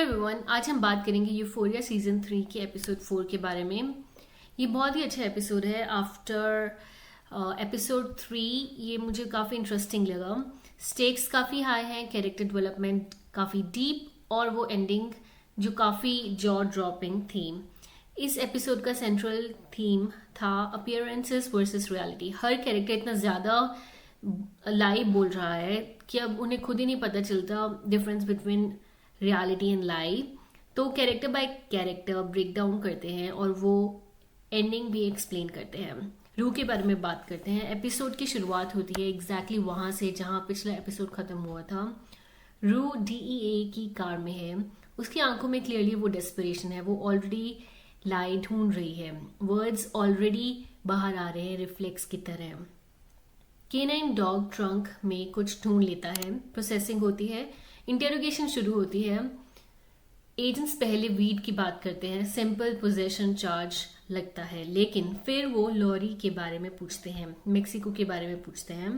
Everyone, आज हम बात करेंगे यूफोरिया सीजन 3 के एपिसोड 4 के बारे में। ये बहुत ही अच्छा एपिसोड है। आफ्टर एपिसोड 3 ये मुझे काफ़ी इंटरेस्टिंग लगा। स्टेक्स काफ़ी हाई हैं, कैरेक्टर डेवलपमेंट काफ़ी डीप और वो एंडिंग जो काफ़ी जॉ ड्रॉपिंग थी। इस एपिसोड का सेंट्रल थीम था अपीयरेंसेस वर्सेस रियलिटी। हर कैरेक्टर इतना ज़्यादा लाइव बोल रहा है कि अब उन्हें खुद ही नहीं पता चलता difference between reality and live. तो character by character break down करते हैं और वो एंडिंग भी एक्सप्लेन करते हैं। रू के बारे में बात करते हैं। एपिसोड की शुरुआत होती है एग्जैक्टली वहां से जहां पिछला एपिसोड खत्म हुआ था। रू डीईए की कार में है। उसकी आंखों में क्लियरली वो डेस्परेशन है। वो ऑलरेडी लाई ढूंढ रही है। वर्ड्स ऑलरेडी बाहर आ रहे हैं रिफ्लेक्स की तरह। केनाइन डॉग ट्रंक में कुछ ढूंढ लेता है। प्रोसेसिंग होती है। इंटेरोगेशन शुरू होती है। एजेंट्स पहले वीड की बात करते हैं। सिंपल पोजेशन चार्ज लगता है, लेकिन फिर वो लॉरी के बारे में पूछते हैं, मेक्सिको के बारे में पूछते हैं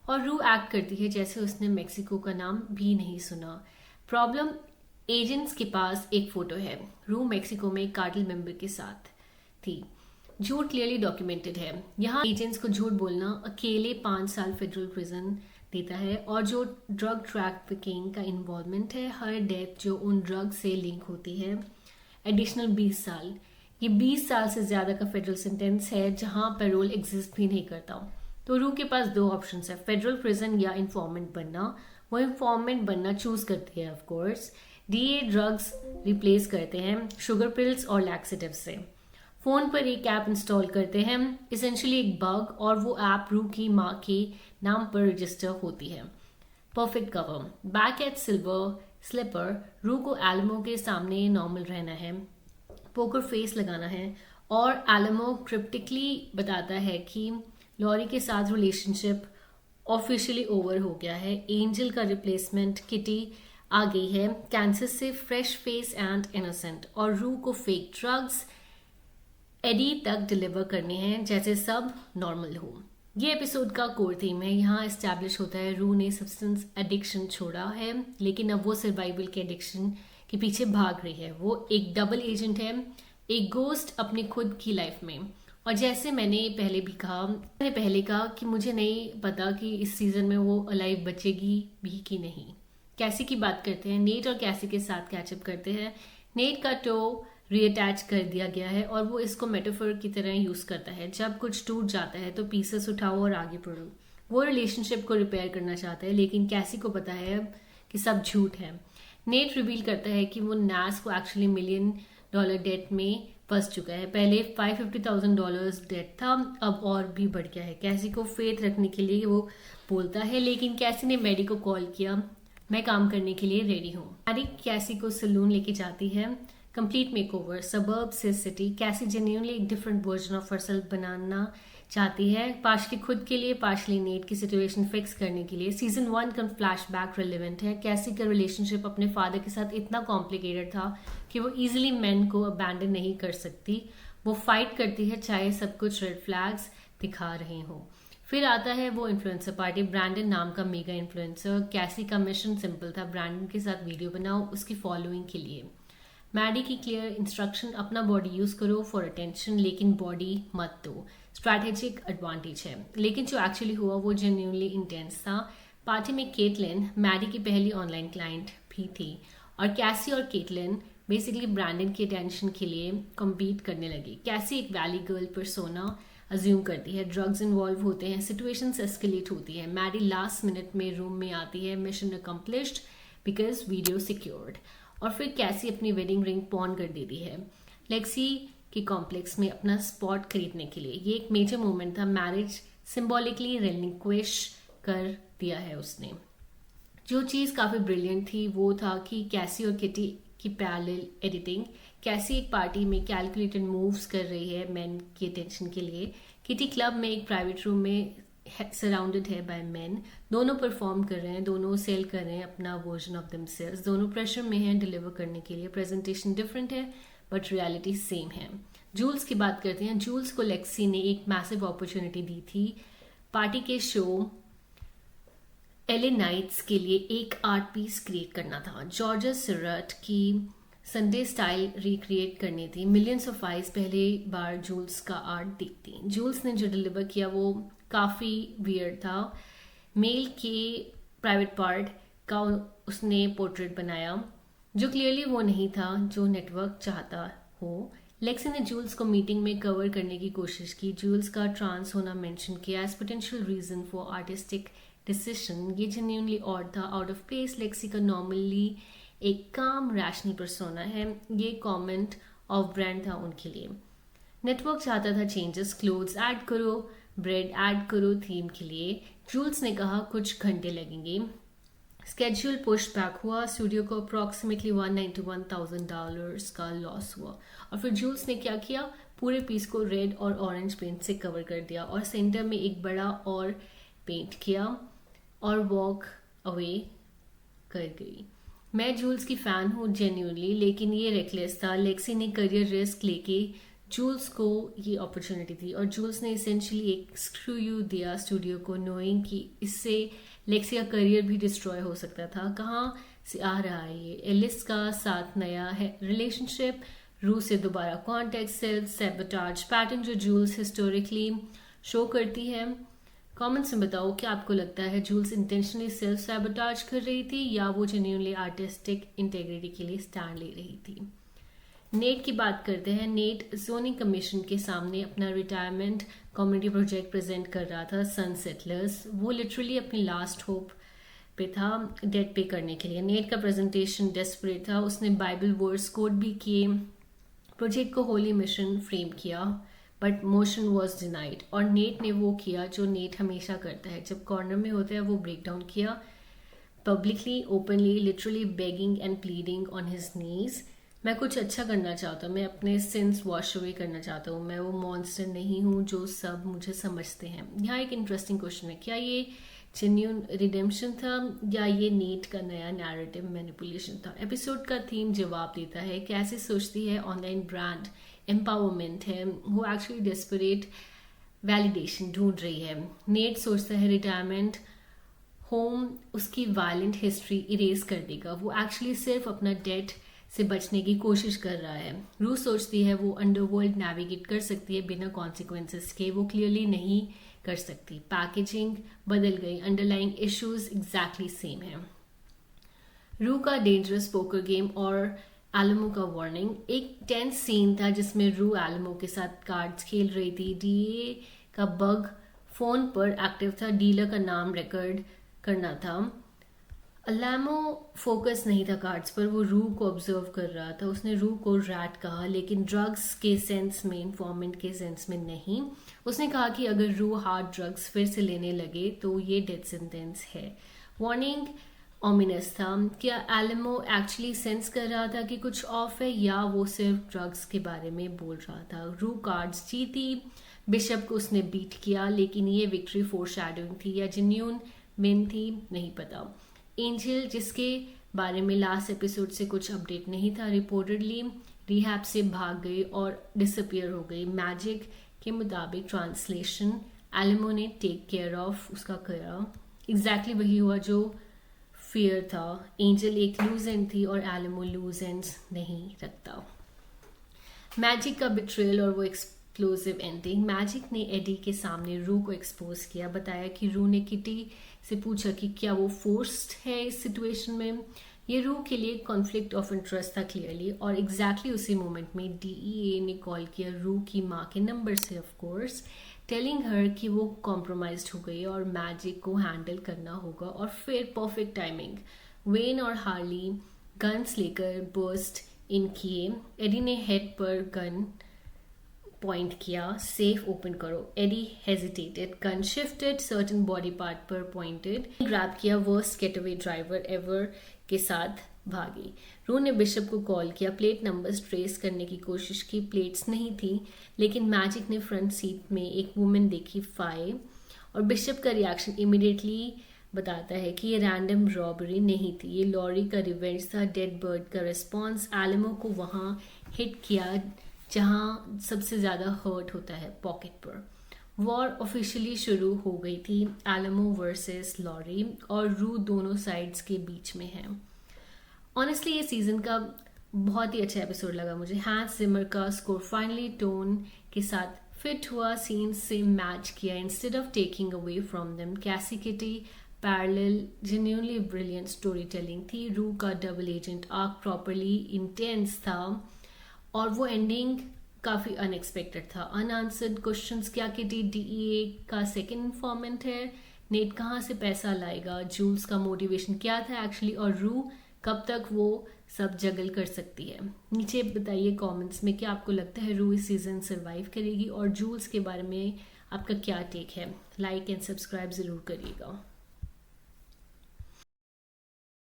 और रू एक्ट करती है जैसे उसने मेक्सिको का नाम भी नहीं सुना। प्रॉब्लम, एजेंट्स के पास एक फोटो है। रू मेक्सिको में कार्टेल मेंबर के साथ थी। झूठ क्लियरली डॉक्यूमेंटेड है। यहाँ एजेंट्स को झूठ बोलना अकेले 5 साल फेडरल प्रिजन देता है। और जो ड्रग ट्रैफिकिंग का इन्वॉल्वमेंट है, हर डेथ जो उन ड्रग से लिंक होती है, एडिशनल 20 साल। ये 20 साल से ज्यादा का फेडरल सेंटेंस है जहां पैरोल एग्जिस्ट भी नहीं करता। तो रू के पास 2 ऑप्शन है, फेडरल प्रिजन या इन्फॉर्मेंट बनना। वो इन्फॉर्मेंट बनना चूज करती है। ऑफकोर्स डीए ड्रग्स रिप्लेस करते हैं शुगर पिल्स और लैक्सेटिव से। फोन पर एक ऐप इंस्टॉल करते हैं, इसेंशियली एक बग, और वो ऐप रू की माँ के नाम पर रजिस्टर होती है। Perfect cover. Back at silver slipper, Roo को एलमो के सामने नॉर्मल रहना है, पोकर फेस लगाना है और एलमो क्रिप्टिकली बताता है कि लॉरी के साथ रिलेशनशिप ऑफिशियली ओवर हो गया है। एंजल का रिप्लेसमेंट किटी आ गई है, कैंसर से फ्रेश फेस एंड इनोसेंट। और रू को फेक ड्रग्स एडी तक डिलीवर करने हैं जैसे सब नॉर्मल हो। ये एपिसोड का कोर थीम है। यहाँ एस्टैब्लिश होता है रू ने सब्सटेंस एडिक्शन छोड़ा है, लेकिन अब वो सर्वाइवल के एडिक्शन के पीछे भाग रही है। वो एक डबल एजेंट है, एक गोस्ट अपनी खुद की लाइफ में। और जैसे मैंने पहले कहा कि मुझे नहीं पता कि इस सीजन में वो अलाइव बचेगी भी कि नहीं। कैसी की बात करते हैं। नेट और कैसी के साथ कैचअप करते हैं। नेट का टो रीअटैच कर दिया गया है और वो इसको मेटाफर की तरह यूज करता है। जब कुछ टूट जाता है तो पीसेस उठाओ और आगे बढ़ो। वो रिलेशनशिप को रिपेयर करना चाहता है, लेकिन कैसी को पता है कि सब झूठ है। नेट रिवील करता है कि वो नास को एक्चुअली $1 मिलियन डेट में फंस चुका है। पहले $550,000 डेट था, अब और भी बढ़ गया है। कैसी को फेथ रखने के लिए वो बोलता है, लेकिन कैसी ने मैडी को कॉल किया, मैं काम करने के लिए रेडी हूँ। मैडी कैसी को सलून लेके जाती है। कंप्लीट मेकओवर, सबर्ब से सिटी। कैसी जेन्युइनली एक डिफरेंट वर्जन ऑफ हरसेल्फ बनाना चाहती है, पार्शली खुद के लिए, पार्शली नेट की सिचुएशन फिक्स करने के लिए। सीजन 1 का फ्लैशबैक रिलेवेंट है। कैसी का रिलेशनशिप अपने फादर के साथ इतना कॉम्प्लिकेटेड था कि वो इजिली मैन को अबैंडन नहीं कर सकती। वो फाइट करती है चाहे सब कुछ रेड फ्लैग्स दिखा रहे हो। फिर आता है वो इन्फ्लुएंसर पार्टी। ब्रैंडन नाम का मेगा इन्फ्लुएंसर। कैसी का मिशन सिंपल था, ब्रैंडन के साथ वीडियो बनाओ उसकी फॉलोइंग के लिए। मैडी की क्लियर इंस्ट्रक्शन, अपना बॉडी यूज करो फॉर अटेंशन, लेकिन बॉडी मत दो। स्ट्रैटेजिक एडवांटेज है, लेकिन जो एक्चुअली हुआ वो जेन्युइनली इंटेंस था। पार्टी में केटलिन मैडी की पहली ऑनलाइन क्लाइंट भी थी और कैसी और केटलिन बेसिकली ब्रैंडन की अटेंशन के लिए कम्पीट करने लगी। कैसी एक वैली गर्ल पर्सोना अज्यूम करती है। ड्रग्स इन्वॉल्व होते हैं, सिचुएशंस एस्केलेट होती है। मैडी लास्ट मिनट में रूम में आती है, mission accomplished because video secured. और फिर कैसी अपनी वेडिंग रिंग पॉन कर देती है लेक्सी के कॉम्प्लेक्स में अपना स्पॉट खरीदने के लिए। ये एक मेजर मोमेंट था। मैरिज सिंबॉलिकली रिलिंक्विश कर दिया है उसने। जो चीज काफी ब्रिलियंट थी वो था कि कैसी और किटी की पैरेलल एडिटिंग। कैसी एक पार्टी में कैलकुलेटेड मूव्स कर रही है मेन की अटेंशन के लिए। किटी क्लब में एक प्राइवेट रूम में सराउंडेड है बाय मेन। दोनों परफॉर्म कर रहे हैं, दोनों सेल कर रहे हैं अपना वर्जन ऑफ देमसेल्व्स। दोनों प्रेशर में हैं डिलीवर करने के लिए। प्रेजेंटेशन डिफरेंट है बट रियलिटी सेम है। जूल्स की बात करते हैं। जूल्स को लेक्सी ने एक मैसिव अपॉर्चुनिटी दी थी पार्टी के शो एले नाइट्स के लिए एक आर्ट पीस क्रिएट करना था। जॉर्ज सिरट की संडे स्टाइल रिक्रिएट करनी थी। मिलियंस ऑफ आइज पहली बार जूल्स का आर्ट देखती। जूल्स ने जो डिलीवर किया वो काफ़ी वियर्ड था। मेल के प्राइवेट पार्ट का उसने पोर्ट्रेट बनाया जो क्लियरली वो नहीं था जो नेटवर्क चाहता हो। लेक्सी ने जूल्स को मीटिंग में कवर करने की कोशिश की। जूल्स का ट्रांस होना मेंशन किया as potential reason for artistic decision. ये जेन्युइनली ऑड था, आउट ऑफ प्लेस। लेक्सी का नॉर्मली एक काम रैशनल पर्सोना है। ये कमेंट ऑफ ब्रांड था उनके लिए। नेटवर्क चाहता था चेंजेस, क्लोथ्स ऐड करो, ब्रेड ऐड करो थीम के लिए। जूल्स ने कहा कुछ घंटे लगेंगे। स्केड्यूल पुश बैक हुआ। स्टूडियो को अप्रॉक्सीमेटली $191,000 का लॉस हुआ। और फिर जूल्स ने क्या किया, पूरे पीस को रेड और ऑरेंज पेंट से कवर कर दिया और सेंटर में एक बड़ा और पेंट किया और वॉक अवे कर गई। मैं जूल्स की फ़ैन हूँ जेन्युइनली, लेकिन ये रेकलेस था। लेक्सी ने करियर रिस्क लेके जूल्स को ये अपॉर्चुनिटी थी और जूल्स ने इसेंशियली एक स्क्रू यू दिया स्टूडियो को, नोइंग कि इससे लेक्सी का करियर भी डिस्ट्रॉय हो सकता था। कहाँ से आ रहा है ये? एलिस का साथ नया है रिलेशनशिप, रू से दोबारा कॉन्टेक्ट, सेल्फ सैबोटाज पैटर्न जो जूल्स हिस्टोरिकली शो करती है। कमेंट्स में बताओ क्या आपको लगता है जूल्स इंटेंशनली सेल्फ सैबोटाज कर रही थी या वो जेन्युइनली आर्टिस्टिक इंटेग्रिटी के लिए स्टैंड ले रही थी। नेट की बात करते हैं। नेट जोनिंग कमीशन के सामने अपना रिटायरमेंट कम्युनिटी प्रोजेक्ट प्रेजेंट कर रहा था, सन सेटलर्स। वो लिटरली अपनी लास्ट होप पे था डेट पे करने के लिए। नेट का प्रेजेंटेशन डेस्परेट था। उसने बाइबल वर्ड्स कोट भी किए, प्रोजेक्ट को होली मिशन फ्रेम किया, बट मोशन वॉज डिनाइड। और नेट ने वो किया जो नेट हमेशा करता है, जब कॉर्नर में होता है वो ब्रेक डाउन किया publicly, openly, literally begging and pleading on his knees. मैं कुछ अच्छा करना चाहता हूँ, मैं अपने सिंस वॉश अवे करना चाहता हूँ, मैं वो मॉन्स्टर नहीं हूँ जो सब मुझे समझते हैं। यहाँ एक इंटरेस्टिंग क्वेश्चन है, क्या ये जेन्यून रिडेम्पशन था या ये नेट का नया नैरेटिव मैनिपुलेशन था? एपिसोड का थीम जवाब देता है। कैसे सोचती है ऑनलाइन ब्रांड एम्पावरमेंट है, वो एक्चुअली डेस्परेट वैलिडेशन ढूंढ रही है। नेट सोचता है रिटायरमेंट होम उसकी वायलेंट हिस्ट्री इरेज कर देगा, वो एक्चुअली सिर्फ अपना डेट से बचने की कोशिश कर रहा है। रू सोचती है वो अंडरवर्ल्ड नेविगेट कर सकती है बिना कॉन्सिक्वेंसेस के, वो क्लियरली नहीं कर सकती। पैकेजिंग बदल गई, अंडरलाइंग इश्यूज एग्जैक्टली सेम है। रू का डेंजरस पोकर गेम और एलमो का वार्निंग। एक टेंस सीन था जिसमें रू एलमो के साथ कार्ड्स खेल रही थी। डीए का बग फोन पर एक्टिव था, डीलर का नाम रिकॉर्ड करना था। अलामो फोकस नहीं था कार्ड्स पर, वो रू को ऑब्जर्व कर रहा था। उसने रू को रैट कहा, लेकिन ड्रग्स के सेंस में, इन्फॉर्मेंट के सेंस में नहीं। उसने कहा कि अगर रू हार्ड ड्रग्स फिर से लेने लगे तो ये डेथ सेंटेंस है। वार्निंग ऑमिनस था। क्या एलमो एक्चुअली सेंस कर रहा था कि कुछ ऑफ है या वो सिर्फ ड्रग्स के बारे में बोल रहा था? रू कार्ड्स जीती, बिशप को उसने बीट किया, लेकिन ये विक्ट्री फोरशैडोइंग थी या जेन्यून विन थी, नहीं पता। एंजल जिसके बारे में लास्ट एपिसोड से कुछ अपडेट नहीं था, रिपोर्टेडली रिहैब से भाग गई और डिसअपियर हो गई। मैजिक के मुताबिक ट्रांसलेशन एलमो ने टेक केयर ऑफ उसका करा। एग्जैक्टली वही हुआ जो फियर था। एंजल एक लूज एंड थी और एलमो लूज एंड्स नहीं रखता। मैजिक का बिट्रेयल और वो एक्सप्लोसिव एंडिंग। मैजिक ने एडी के सामने रू को एक्सपोज किया, बताया कि रू ने किटी से पूछा कि क्या वो फोर्स्ड है इस सिचुएशन में। ये रू के लिए कॉन्फ्लिक्ट ऑफ इंटरेस्ट था क्लियरली, और एग्जैक्टली उसी मोमेंट में डीईए ने कॉल किया रू की माँ के नंबर से, ऑफ कोर्स, टेलिंग हर कि वो कॉम्प्रोमाइज्ड हो गई और मैजिक को हैंडल करना होगा। और फिर परफेक्ट टाइमिंग, वेन और हार्ली गन्स लेकर बर्स्ट इन किए। एडी ने हेड पर गन पॉइंट किया, सेफ ओपन करो। Eddie hesitated, gun shifted, certain body part पर पॉइंटेड, ग्रैब किया, वर्स्ट गेटअवे ड्राइवर एवर के साथ भागी। रू ने बिशप को कॉल किया, प्लेट नंबर्स ट्रेस करने की कोशिश की, प्लेट्स नहीं थी, लेकिन मैजिक ने फ्रंट सीट में एक वुमेन देखी, फाई, और बिशप का रिएक्शन इमीडिएटली बताता है कि ये रैंडम रॉबरी नहीं थी, ये लॉरी का रिवेंज था, डेड बर्ड का रिस्पॉन्स। एलमो को वहां हिट किया जहां सबसे ज्यादा हर्ट होता है, पॉकेट पर। वॉर ऑफिशियली शुरू हो गई थी। एलमो वर्सेस लॉरी और रू दोनों साइड्स के बीच में है। ऑनेस्टली ये सीजन का बहुत ही अच्छा एपिसोड लगा मुझे। हैंस जिमर का स्कोर फाइनली टोन के साथ फिट हुआ, सीन से मैच किया instead of taking away from them. कैसी Kitty parallel genuinely brilliant story telling थी। रू का double agent arc properly intense था और वो एंडिंग काफ़ी अनएक्सपेक्टेड था। अनआंसर्ड क्वेश्चंस, क्या किटी डीईए का सेकंड इन्फॉर्मेंट है, नेट कहाँ से पैसा लाएगा, जूल्स का मोटिवेशन क्या था एक्चुअली, और रू कब तक वो सब जगल कर सकती है। नीचे बताइए कमेंट्स में क्या आपको लगता है रू इस सीजन सर्वाइव करेगी, और जूल्स के बारे में आपका क्या टेक है। लाइक एंड सब्सक्राइब ज़रूर करिएगा।